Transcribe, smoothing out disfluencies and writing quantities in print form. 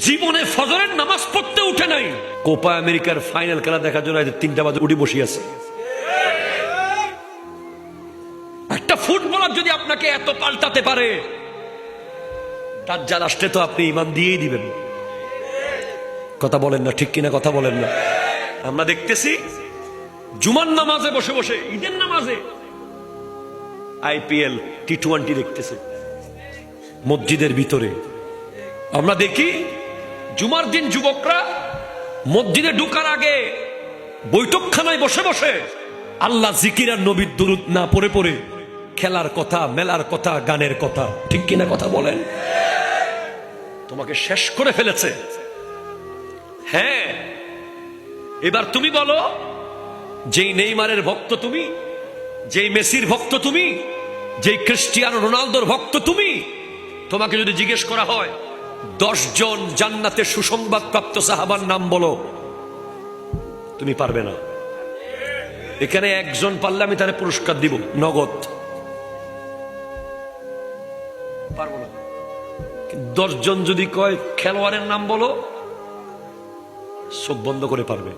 জীবনে ফজরের নামাজ পড়তে উঠে নাই, কোপা আমেরিকার ফাইনাল খেলা দেখার জন্য 3টা বাজে উঠে বসে আছে। একটা ফুটবলার যদি আপনাকে এত পাল্টাতে পারে, দাজ্জাল আসলে তো আপনি ঈমান দিয়েই দিবেন। কথা বলেন না, ঠিক কিনা কথা বলেন না? আমরা দেখতেছি জুমার নামাজে বসে বসে, ঈদের নামাজে IPL T20 দেখতেছে মসজিদের ভিতরে। আমরা দেখি জুমার দিন যুবকরা মসজিদে ঢুকার আগে বৈঠকখানায় বসে বসে আল্লাহ জিকির আর নবীর দুরূদ না পড়ে পড়ে খেলার কথা, মেলার কথা, গানের কথা। ঠিক কিনা কথা বলেন? তোমাকে শেষ করে ফেলেছে। হ্যাঁ, এবার তুমি বলো, যেই নেইমারের ভক্ত তুমি, যেই মেসির ভক্ত তুমি, যেই ক্রিস্টিয়ানো রোনালদোর ভক্ত তুমি, তোমাকে যদি জিজ্ঞেস করা হয় 10 জন জান্নাতে সুসংবাদ প্রাপ্ত সাহাবার নাম বলো, তুমি পারবে না। এখানে একজন পারলে আমি তারে পুরস্কার দিব নগদ, পারবো না। 10 জন যদি কয় খেলোয়াড়ের নাম বলো, চোখ বন্ধ করে পারবে।